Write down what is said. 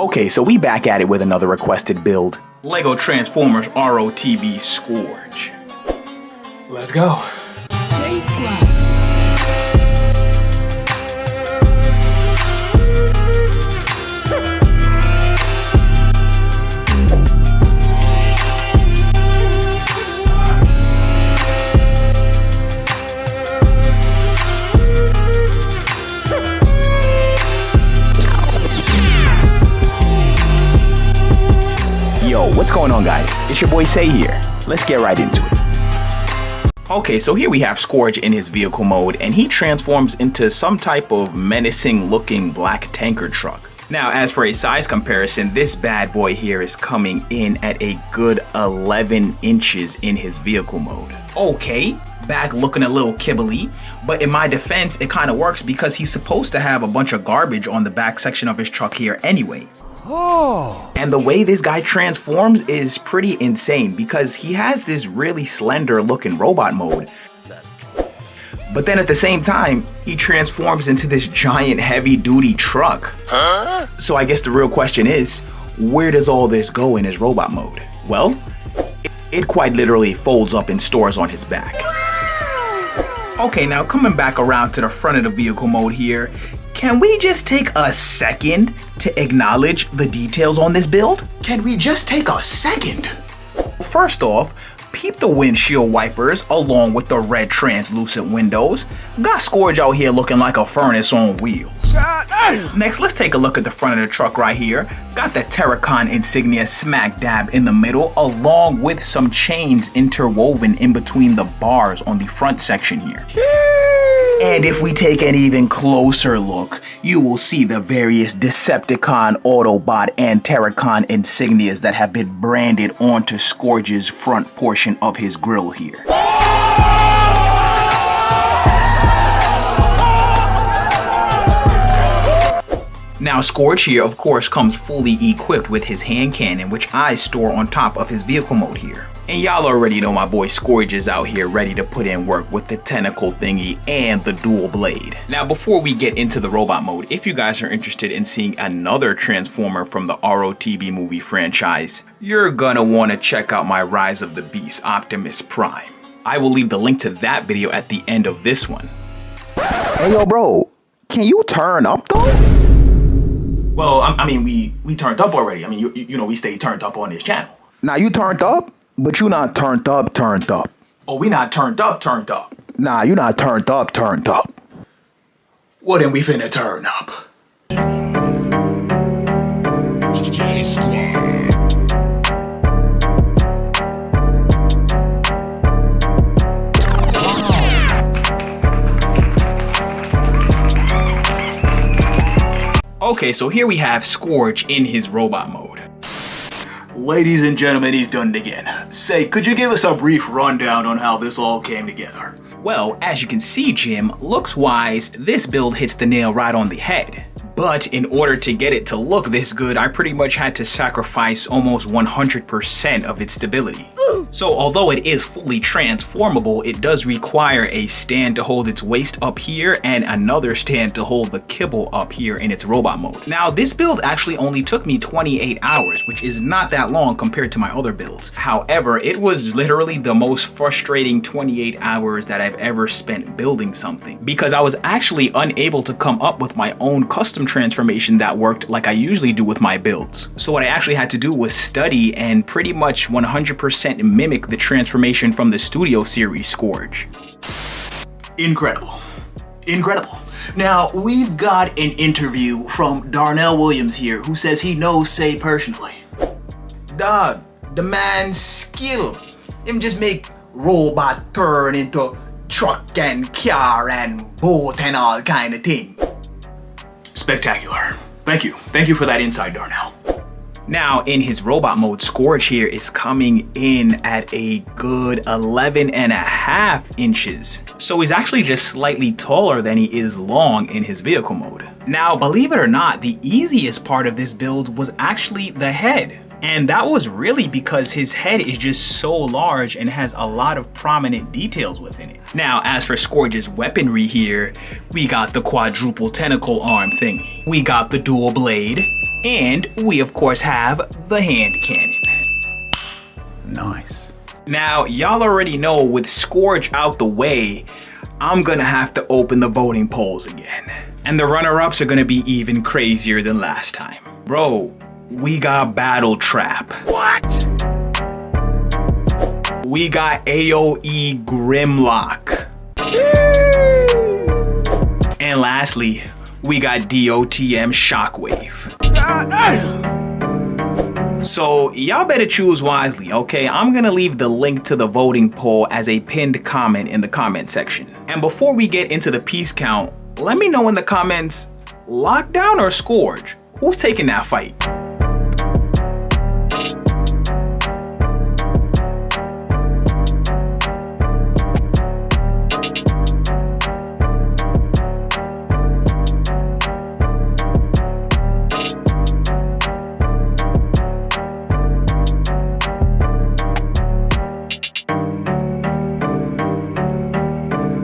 Okay, so we back at it with another requested build. Lego Transformers R.O.T.B Scourge. Let's go. Yo, what's going on, guys? It's your boy Say here. Let's get right into it. Okay, so here we have Scourge in his vehicle mode, and he transforms into some type of menacing looking black tanker truck. Now, as for a size comparison, this bad boy here is coming in at a good 11 inches in his vehicle mode. Okay, back looking a little kibbly, but in my defense, it kind of works because he's supposed to have a bunch of garbage on the back section of his truck here anyway. Oh. And the way this guy transforms is pretty insane because he has this really slender looking robot mode. But then at the same time, he transforms into this giant heavy duty truck. Huh? So I guess the real question is, where does all this go in his robot mode? Well, it quite literally folds up and stores on his back. Okay, now coming back around to the front of the vehicle mode here, can we just take a second to acknowledge the details on this build? Can we just take a second? First off, peep the windshield wipers along with the red translucent windows. Got Scourge out here looking like a furnace on wheels. Next, let's take a look at the front of the truck right here. Got the Terracon insignia smack dab in the middle, along with some chains interwoven in between the bars on the front section here. And if we take an even closer look, you will see the various Decepticon, Autobot, and Terracon insignias that have been branded onto Scourge's front portion of his grille here. Now, Scourge here, of course, comes fully equipped with his hand cannon, which I store on top of his vehicle mode here. And y'all already know my boy Scourge is out here ready to put in work with the tentacle thingy and the dual blade. Now, before we get into the robot mode, if you guys are interested in seeing another Transformer from the R.O.T.B movie franchise, you're gonna wanna check out my Rise of the Beast Optimus Prime. I will leave the link to that video at the end of this one. Hey yo bro, can you turn up though? Well, I mean, we turned up already. I mean, you know, we stay turned up on this channel. Now you turned up, but you not turned up. Oh, we not turned up. Nah, you not turned up. Well, then we finna turn up. Okay, so here we have Scourge in his robot mode. Ladies and gentlemen, he's done it again. Say, could you give us a brief rundown on how this all came together? Well, as you can see, Jim, looks-wise, this build hits the nail right on the head. But in order to get it to look this good, I pretty much had to sacrifice almost 100% of its stability. So although it is fully transformable, it does require a stand to hold its waist up here and another stand to hold the kibble up here in its robot mode. Now, this build actually only took me 28 hours, which is not that long compared to my other builds. However, it was literally the most frustrating 28 hours that I've ever spent building something, because I was actually unable to come up with my own custom transformation that worked like I usually do with my builds. So what I actually had to do was study and pretty much 100% mimic the transformation from the studio series Scourge. Incredible. Now, we've got an interview from Darnell Williams here, who says he knows Say personally. Dog, the man's skill. Him just make robot turn into truck and car and boat and all kind of thing. Spectacular. Thank you for that insight, Darnell. Now, in his robot mode, Scourge here is coming in at a good 11.5 inches. So he's actually just slightly taller than he is long in his vehicle mode. Now, believe it or not, the easiest part of this build was actually the head. And that was really because his head is just so large and has a lot of prominent details within it. Now, as for Scourge's weaponry here, we got the quadruple tentacle arm thing. We got the dual blade. And we of course have the hand cannon. Nice. Now, y'all already know with Scourge out the way, I'm gonna have to open the voting polls again. And the runner-ups are gonna be even crazier than last time. Bro, we got Battle Trap. What? We got AOE Grimlock. And lastly, we got DOTM Shockwave. So y'all better choose wisely, okay? I'm gonna leave the link to the voting poll as a pinned comment in the comment section. And before we get into the piece count, let me know in the comments, Lockdown or Scourge? Who's taking that fight?